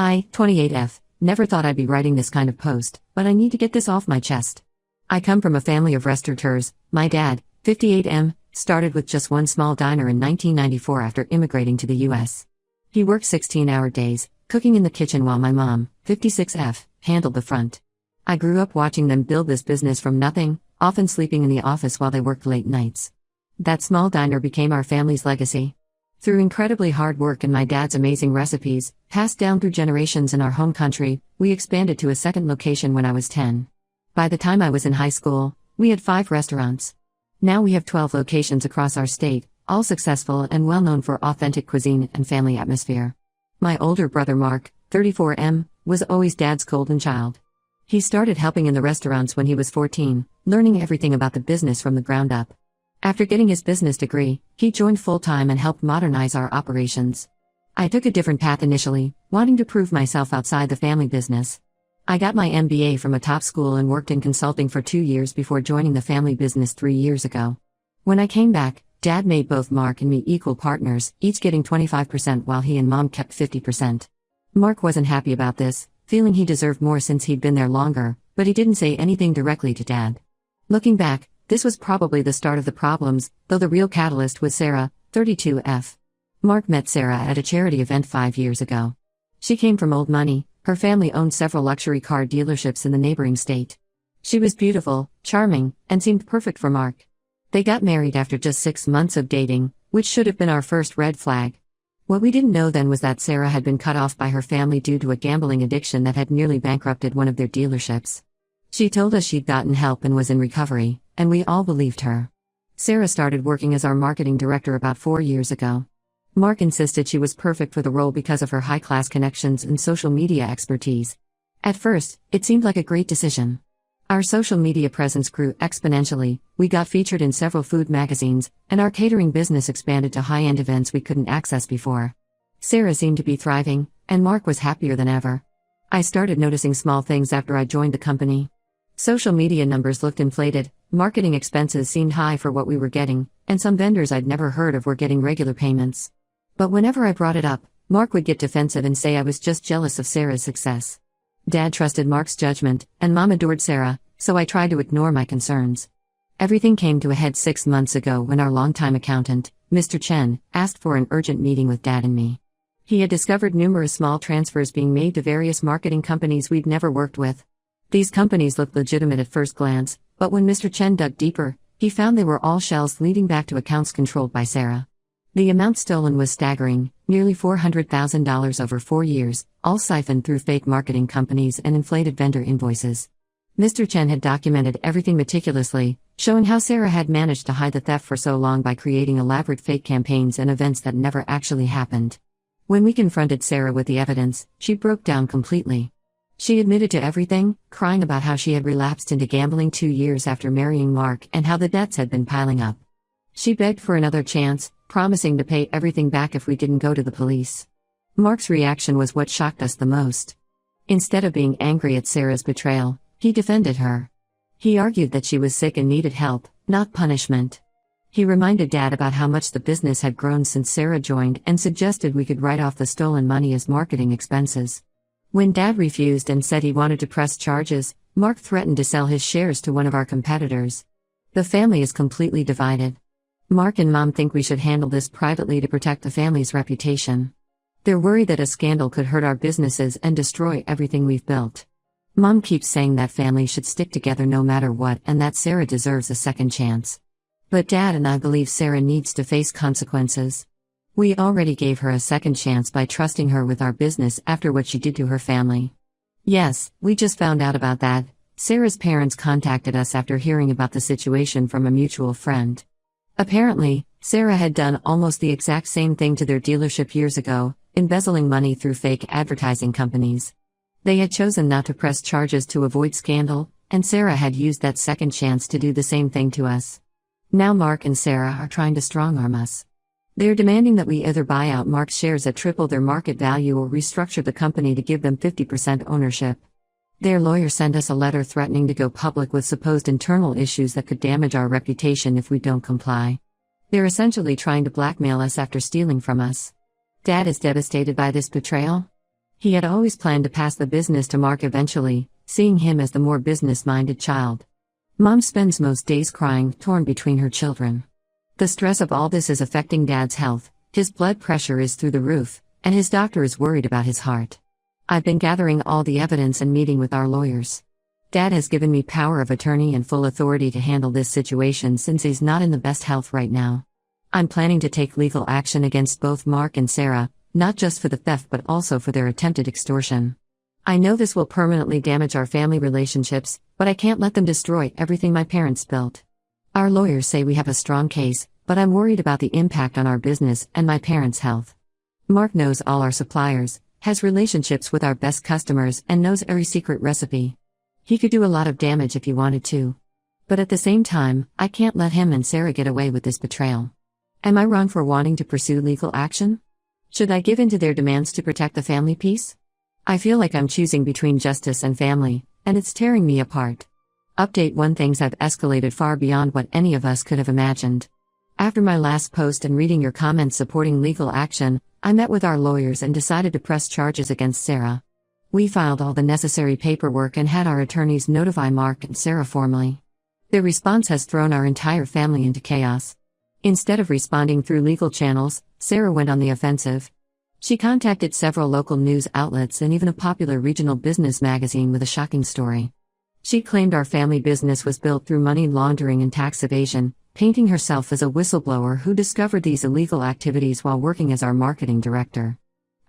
I, 28F, never thought I'd be writing this kind of post, but I need to get this off my chest. I come from a family of restaurateurs. My dad, 58M, started with just one small diner in 1994 after immigrating to the US. He worked 16-hour days, cooking in the kitchen while my mom, 56F, handled the front. I grew up watching them build this business from nothing, often sleeping in the office while they worked late nights. That small diner became our family's legacy. Through incredibly hard work and my dad's amazing recipes, passed down through generations in our home country, we expanded to a second location when I was 10. By the time I was in high school, we had 5 restaurants. Now we have 12 locations across our state, all successful and well known for authentic cuisine and family atmosphere. My older brother Mark, 34M, was always Dad's golden child. He started helping in the restaurants when he was 14, learning everything about the business from the ground up. After getting his business degree, he joined full-time and helped modernize our operations. I took a different path initially, wanting to prove myself outside the family business. I got my MBA from a top school and worked in consulting for 2 years before joining the family business 3 years ago. When I came back, Dad made both Mark and me equal partners, each getting 25% while he and Mom kept 50%. Mark wasn't happy about this, feeling he deserved more since he'd been there longer, but he didn't say anything directly to Dad. Looking back, this was probably the start of the problems, though the real catalyst was Sarah, 32F. Mark met Sarah at a charity event 5 years ago. She came from old money. Her family owned several luxury car dealerships in the neighboring state. She was beautiful, charming, and seemed perfect for Mark. They got married after just 6 months of dating, which should have been our first red flag. What we didn't know then was that Sarah had been cut off by her family due to a gambling addiction that had nearly bankrupted one of their dealerships. She told us she'd gotten help and was in recovery, and we all believed her. Sarah started working as our marketing director about 4 years ago. Mark insisted she was perfect for the role because of her high-class connections and social media expertise. At first, it seemed like a great decision. Our social media presence grew exponentially, we got featured in several food magazines, and our catering business expanded to high-end events we couldn't access before. Sarah seemed to be thriving, and Mark was happier than ever. I started noticing small things after I joined the company. Social media numbers looked inflated, marketing expenses seemed high for what we were getting, and some vendors I'd never heard of were getting regular payments. But whenever I brought it up, Mark would get defensive and say I was just jealous of Sarah's success. Dad trusted Mark's judgment, and Mom adored Sarah, so I tried to ignore my concerns. Everything came to a head 6 months ago when our longtime accountant, Mr. Chen, asked for an urgent meeting with Dad and me. He had discovered numerous small transfers being made to various marketing companies we'd never worked with. These companies looked legitimate at first glance, but when Mr. Chen dug deeper, he found they were all shells leading back to accounts controlled by Sarah. The amount stolen was staggering, nearly $400,000 over 4 years, all siphoned through fake marketing companies and inflated vendor invoices. Mr. Chen had documented everything meticulously, showing how Sarah had managed to hide the theft for so long by creating elaborate fake campaigns and events that never actually happened. When we confronted Sarah with the evidence, she broke down completely. She admitted to everything, crying about how she had relapsed into gambling 2 years after marrying Mark and how the debts had been piling up. She begged for another chance, promising to pay everything back if we didn't go to the police. Mark's reaction was what shocked us the most. Instead of being angry at Sarah's betrayal, he defended her. He argued that she was sick and needed help, not punishment. He reminded Dad about how much the business had grown since Sarah joined and suggested we could write off the stolen money as marketing expenses. When Dad refused and said he wanted to press charges, Mark threatened to sell his shares to one of our competitors. The family is completely divided. Mark and Mom think we should handle this privately to protect the family's reputation. They're worried that a scandal could hurt our businesses and destroy everything we've built. Mom keeps saying that family should stick together no matter what and that Sarah deserves a second chance. But Dad and I believe Sarah needs to face consequences. We already gave her a second chance by trusting her with our business after what she did to her family. Yes, we just found out about that. Sarah's parents contacted us after hearing about the situation from a mutual friend. Apparently, Sarah had done almost the exact same thing to their dealership years ago, embezzling money through fake advertising companies. They had chosen not to press charges to avoid scandal, and Sarah had used that second chance to do the same thing to us. Now Mark and Sarah are trying to strong-arm us. They're demanding that we either buy out Mark's shares at triple their market value or restructure the company to give them 50% ownership. Their lawyer sent us a letter threatening to go public with supposed internal issues that could damage our reputation if we don't comply. They're essentially trying to blackmail us after stealing from us. Dad is devastated by this betrayal. He had always planned to pass the business to Mark eventually, seeing him as the more business-minded child. Mom spends most days crying, torn between her children. The stress of all this is affecting Dad's health. His blood pressure is through the roof, and his doctor is worried about his heart. I've been gathering all the evidence and meeting with our lawyers. Dad has given me power of attorney and full authority to handle this situation since he's not in the best health right now. I'm planning to take legal action against both Mark and Sarah, not just for the theft but also for their attempted extortion. I know this will permanently damage our family relationships, but I can't let them destroy everything my parents built. Our lawyers say we have a strong case, but I'm worried about the impact on our business and my parents' health. Mark knows all our suppliers, has relationships with our best customers, and knows every secret recipe. He could do a lot of damage if he wanted to. But at the same time, I can't let him and Sarah get away with this betrayal. Am I wrong for wanting to pursue legal action? Should I give in to their demands to protect the family peace? I feel like I'm choosing between justice and family, and it's tearing me apart. Update 1: Things have escalated far beyond what any of us could have imagined. After my last post and reading your comments supporting legal action, I met with our lawyers and decided to press charges against Sarah. We filed all the necessary paperwork and had our attorneys notify Mark and Sarah formally. Their response has thrown our entire family into chaos. Instead of responding through legal channels, Sarah went on the offensive. She contacted several local news outlets and even a popular regional business magazine with a shocking story. She claimed our family business was built through money laundering and tax evasion, painting herself as a whistleblower who discovered these illegal activities while working as our marketing director.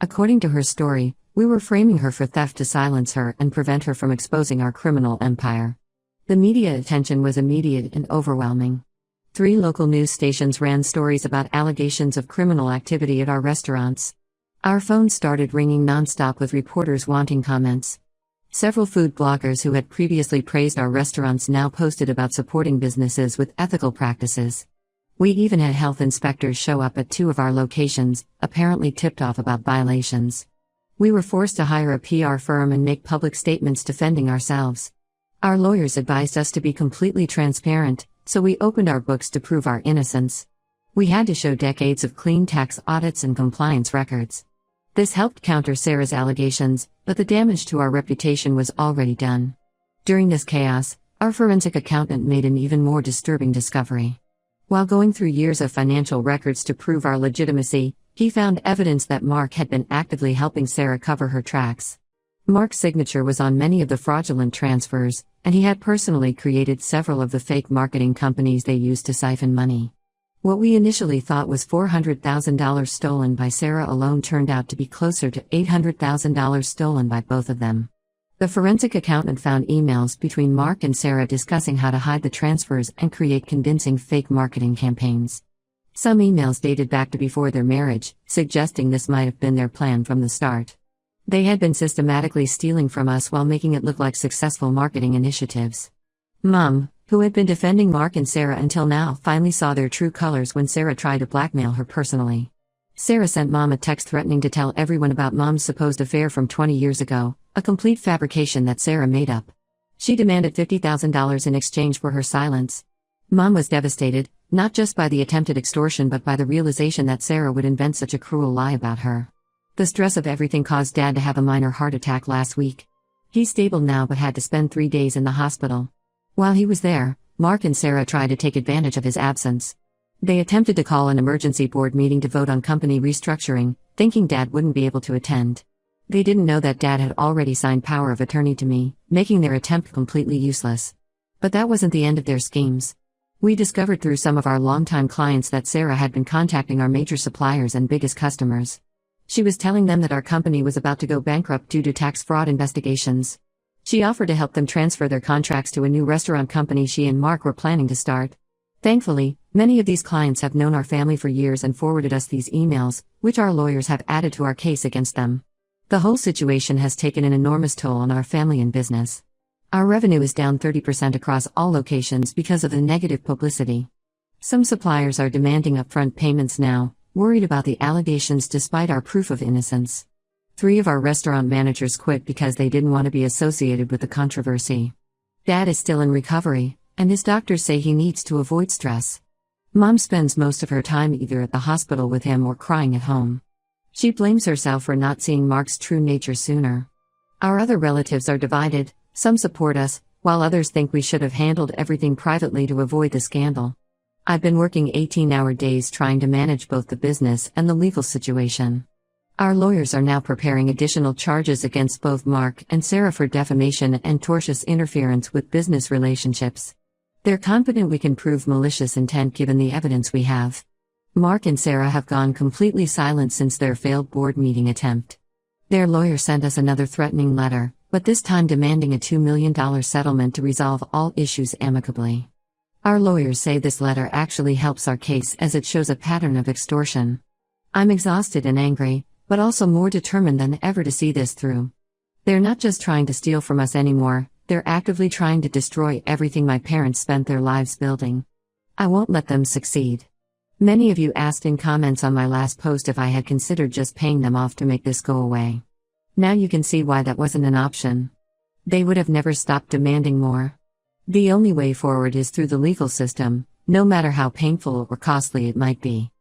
According to her story, we were framing her for theft to silence her and prevent her from exposing our criminal empire. The media attention was immediate and overwhelming. 3 local news stations ran stories about allegations of criminal activity at our restaurants. Our phones started ringing nonstop with reporters wanting comments. Several food bloggers who had previously praised our restaurants now posted about supporting businesses with ethical practices. We even had health inspectors show up at 2 of our locations, apparently tipped off about violations. We were forced to hire a PR firm and make public statements defending ourselves. Our lawyers advised us to be completely transparent, so we opened our books to prove our innocence. We had to show decades of clean tax audits and compliance records. This helped counter Sarah's allegations, but the damage to our reputation was already done. During this chaos, our forensic accountant made an even more disturbing discovery. While going through years of financial records to prove our legitimacy, he found evidence that Mark had been actively helping Sarah cover her tracks. Mark's signature was on many of the fraudulent transfers, and he had personally created several of the fake marketing companies they used to siphon money. What we initially thought was $400,000 stolen by Sarah alone turned out to be closer to $800,000 stolen by both of them. The forensic accountant found emails between Mark and Sarah discussing how to hide the transfers and create convincing fake marketing campaigns. Some emails dated back to before their marriage, suggesting this might have been their plan from the start. They had been systematically stealing from us while making it look like successful marketing initiatives. Mom, who had been defending Mark and Sarah until now, finally saw their true colors when Sarah tried to blackmail her personally. Sarah sent Mom a text threatening to tell everyone about Mom's supposed affair from 20 years ago, a complete fabrication that Sarah made up. She demanded $50,000 in exchange for her silence. Mom was devastated, not just by the attempted extortion but by the realization that Sarah would invent such a cruel lie about her. The stress of everything caused Dad to have a minor heart attack last week. He's stable now but had to spend 3 days in the hospital. While he was there, Mark and Sarah tried to take advantage of his absence. They attempted to call an emergency board meeting to vote on company restructuring, thinking Dad wouldn't be able to attend. They didn't know that Dad had already signed power of attorney to me, making their attempt completely useless. But that wasn't the end of their schemes. We discovered through some of our longtime clients that Sarah had been contacting our major suppliers and biggest customers. She was telling them that our company was about to go bankrupt due to tax fraud investigations. She offered to help them transfer their contracts to a new restaurant company she and Mark were planning to start. Thankfully, many of these clients have known our family for years and forwarded us these emails, which our lawyers have added to our case against them. The whole situation has taken an enormous toll on our family and business. Our revenue is down 30% across all locations because of the negative publicity. Some suppliers are demanding upfront payments now, worried about the allegations despite our proof of innocence. 3 of our restaurant managers quit because they didn't want to be associated with the controversy. Dad is still in recovery, and his doctors say he needs to avoid stress. Mom spends most of her time either at the hospital with him or crying at home. She blames herself for not seeing Mark's true nature sooner. Our other relatives are divided, some support us, while others think we should have handled everything privately to avoid the scandal. I've been working 18-hour days trying to manage both the business and the legal situation. Our lawyers are now preparing additional charges against both Mark and Sarah for defamation and tortious interference with business relationships. They're confident we can prove malicious intent given the evidence we have. Mark and Sarah have gone completely silent since their failed board meeting attempt. Their lawyer sent us another threatening letter, but this time demanding a $2 million settlement to resolve all issues amicably. Our lawyers say this letter actually helps our case as it shows a pattern of extortion. I'm exhausted and angry, but also more determined than ever to see this through. They're not just trying to steal from us anymore, they're actively trying to destroy everything my parents spent their lives building. I won't let them succeed. Many of you asked in comments on my last post if I had considered just paying them off to make this go away. Now you can see why that wasn't an option. They would have never stopped demanding more. The only way forward is through the legal system, no matter how painful or costly it might be.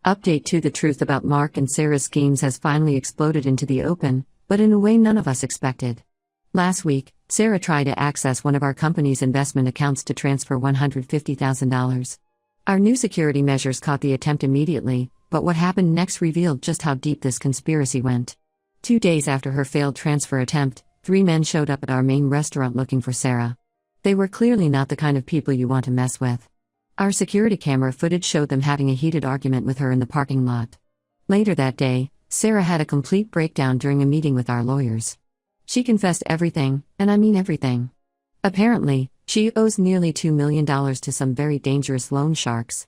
Update 2: The truth about Mark and Sarah's schemes has finally exploded into the open, but in a way none of us expected. Last week, Sarah tried to access one of our company's investment accounts to transfer $150,000. Our new security measures caught the attempt immediately, but what happened next revealed just how deep this conspiracy went. 2 days after her failed transfer attempt, 3 men showed up at our main restaurant looking for Sarah. They were clearly not the kind of people you want to mess with. Our security camera footage showed them having a heated argument with her in the parking lot. Later that day, Sarah had a complete breakdown during a meeting with our lawyers. She confessed everything, and I mean everything. Apparently, she owes nearly $2 million to some very dangerous loan sharks.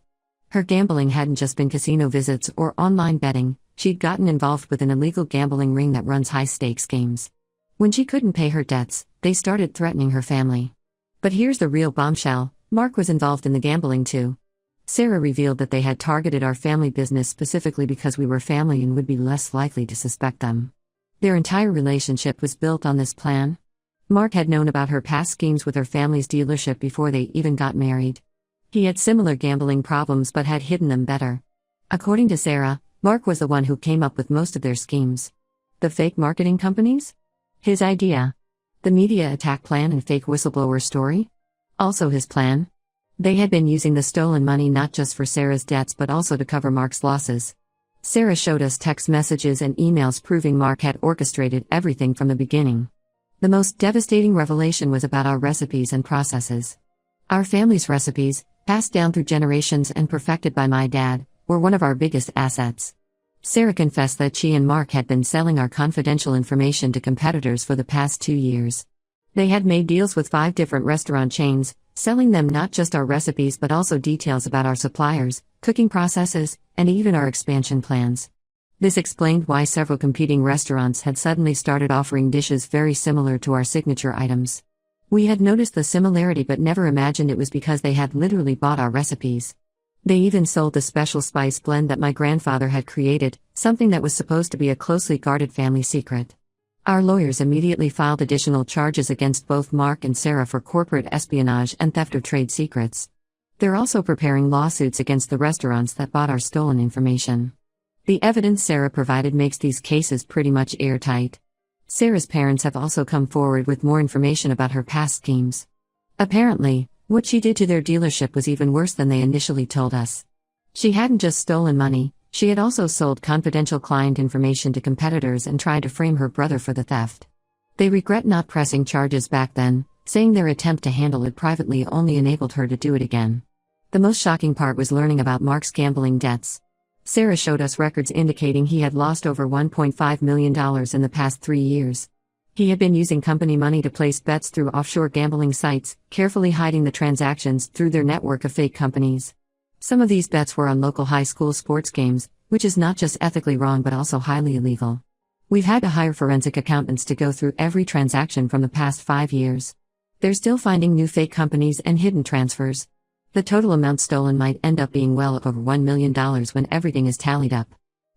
Her gambling hadn't just been casino visits or online betting, she'd gotten involved with an illegal gambling ring that runs high-stakes games. When she couldn't pay her debts, they started threatening her family. But here's the real bombshell: Mark was involved in the gambling too. Sarah revealed that they had targeted our family business specifically because we were family and would be less likely to suspect them. Their entire relationship was built on this plan. Mark had known about her past schemes with her family's dealership before they even got married. He had similar gambling problems but had hidden them better. According to Sarah, Mark was the one who came up with most of their schemes. The fake marketing companies? His idea. The media attack plan and fake whistleblower story? Also his plan. They had been using the stolen money not just for Sarah's debts but also to cover Mark's losses. Sarah showed us text messages and emails proving Mark had orchestrated everything from the beginning. The most devastating revelation was about our recipes and processes. Our family's recipes, passed down through generations and perfected by my dad, were one of our biggest assets. Sarah confessed that she and Mark had been selling our confidential information to competitors for the past 2 years. They had made deals with 5 different restaurant chains, selling them not just our recipes but also details about our suppliers, cooking processes, and even our expansion plans. This explained why several competing restaurants had suddenly started offering dishes very similar to our signature items. We had noticed the similarity but never imagined it was because they had literally bought our recipes. They even sold the special spice blend that my grandfather had created, something that was supposed to be a closely guarded family secret. Our lawyers immediately filed additional charges against both Mark and Sarah for corporate espionage and theft of trade secrets. They're also preparing lawsuits against the restaurants that bought our stolen information. The evidence Sarah provided makes these cases pretty much airtight. Sarah's parents have also come forward with more information about her past schemes. Apparently, what she did to their dealership was even worse than they initially told us. She hadn't just stolen money, she had also sold confidential client information to competitors and tried to frame her brother for the theft. They regret not pressing charges back then, saying their attempt to handle it privately only enabled her to do it again. The most shocking part was learning about Mark's gambling debts. Sarah showed us records indicating he had lost over $1.5 million in the past 3 years. He had been using company money to place bets through offshore gambling sites, carefully hiding the transactions through their network of fake companies. Some of these bets were on local high school sports games, which is not just ethically wrong but also highly illegal. We've had to hire forensic accountants to go through every transaction from the past 5 years. They're still finding new fake companies and hidden transfers. The total amount stolen might end up being well over $1 million when everything is tallied up.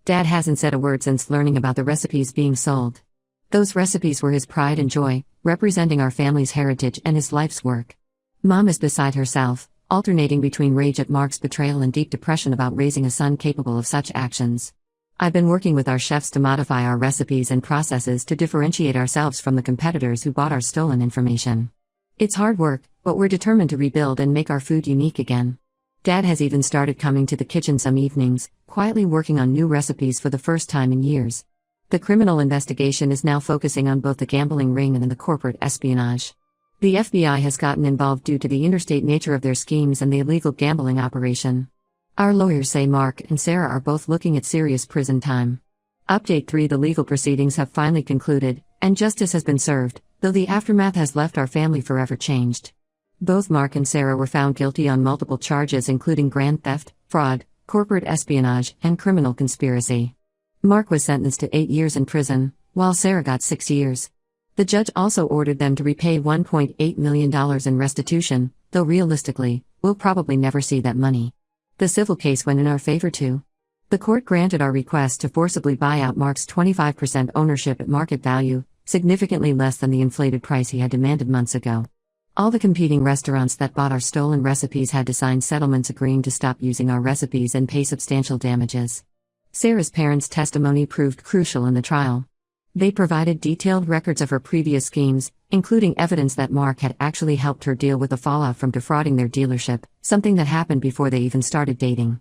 Dad hasn't said a word since learning about the recipes being sold. Those recipes were his pride and joy, representing our family's heritage and his life's work. Mom is beside herself, alternating between rage at Mark's betrayal and deep depression about raising a son capable of such actions. I've been working with our chefs to modify our recipes and processes to differentiate ourselves from the competitors who bought our stolen information. It's hard work, but we're determined to rebuild and make our food unique again. Dad has even started coming to the kitchen some evenings, quietly working on new recipes for the first time in years. The criminal investigation is now focusing on both the gambling ring and the corporate espionage. The FBI has gotten involved due to the interstate nature of their schemes and the illegal gambling operation. Our lawyers say Mark and Sarah are both looking at serious prison time. Update 3: The legal proceedings have finally concluded, and justice has been served, though the aftermath has left our family forever changed. Both Mark and Sarah were found guilty on multiple charges including grand theft, fraud, corporate espionage, and criminal conspiracy. Mark was sentenced to 8 years in prison, while Sarah got 6 years. The judge also ordered them to repay $1.8 million in restitution, though realistically, we'll probably never see that money. The civil case went in our favor too. The court granted our request to forcibly buy out Mark's 25% ownership at market value, significantly less than the inflated price he had demanded months ago. All the competing restaurants that bought our stolen recipes had to sign settlements agreeing to stop using our recipes and pay substantial damages. Sarah's parents' testimony proved crucial in the trial. They provided detailed records of her previous schemes, including evidence that Mark had actually helped her deal with the fallout from defrauding their dealership, something that happened before they even started dating.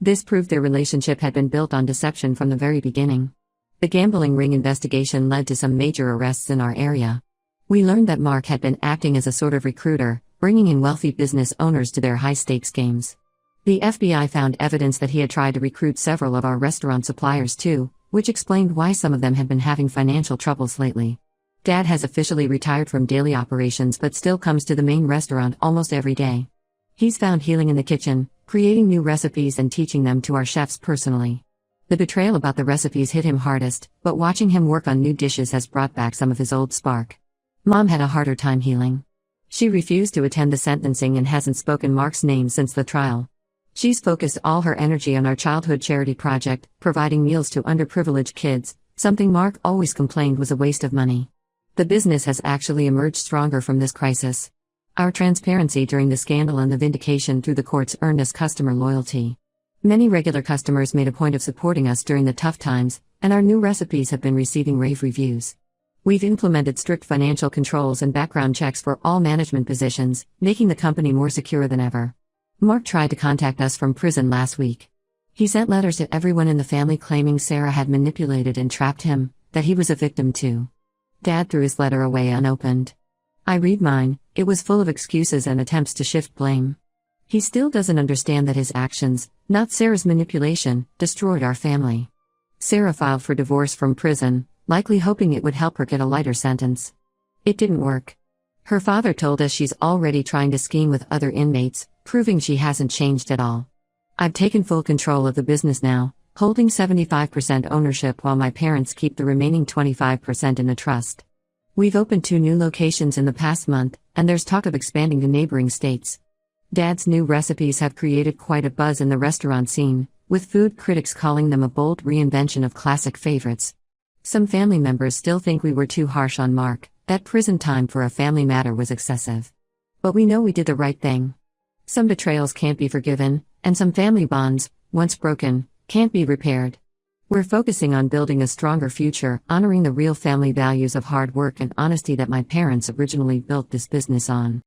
This proved their relationship had been built on deception from the very beginning. The gambling ring investigation led to some major arrests in our area. We learned that Mark had been acting as a sort of recruiter, bringing in wealthy business owners to their high-stakes games. The FBI found evidence that he had tried to recruit several of our restaurant suppliers too, which explained why some of them had been having financial troubles lately. Dad has officially retired from daily operations but still comes to the main restaurant almost every day. He's found healing in the kitchen, creating new recipes and teaching them to our chefs personally. The betrayal about the recipes hit him hardest, but watching him work on new dishes has brought back some of his old spark. Mom had a harder time healing. She refused to attend the sentencing and hasn't spoken Mark's name since the trial. She's focused all her energy on our childhood charity project, providing meals to underprivileged kids, something Mark always complained was a waste of money. The business has actually emerged stronger from this crisis. Our transparency during the scandal and the vindication through the courts earned us customer loyalty. Many regular customers made a point of supporting us during the tough times, and our new recipes have been receiving rave reviews. We've implemented strict financial controls and background checks for all management positions, making the company more secure than ever. Mark tried to contact us from prison last week. He sent letters to everyone in the family claiming Sarah had manipulated and trapped him, that he was a victim too. Dad threw his letter away unopened. I read mine, it was full of excuses and attempts to shift blame. He still doesn't understand that his actions, not Sarah's manipulation, destroyed our family. Sarah filed for divorce from prison, likely hoping it would help her get a lighter sentence. It didn't work. Her father told us she's already trying to scheme with other inmates, proving she hasn't changed at all. I've taken full control of the business now, holding 75% ownership while my parents keep the remaining 25% in a trust. We've opened 2 new locations in the past month, and there's talk of expanding to neighboring states. Dad's new recipes have created quite a buzz in the restaurant scene, with food critics calling them a bold reinvention of classic favorites. Some family members still think we were too harsh on Mark, that prison time for a family matter was excessive. But we know we did the right thing. Some betrayals can't be forgiven, and some family bonds, once broken, can't be repaired. We're focusing on building a stronger future, honoring the real family values of hard work and honesty that my parents originally built this business on.